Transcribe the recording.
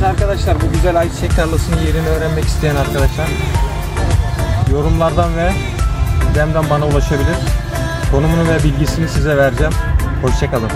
Evet arkadaşlar, bu güzel ayçiçek tarlasının yerini öğrenmek isteyen arkadaşlar yorumlardan ve DM'den bana ulaşabilir. Konumunu ve bilgisini size vereceğim. Hoşça kalın.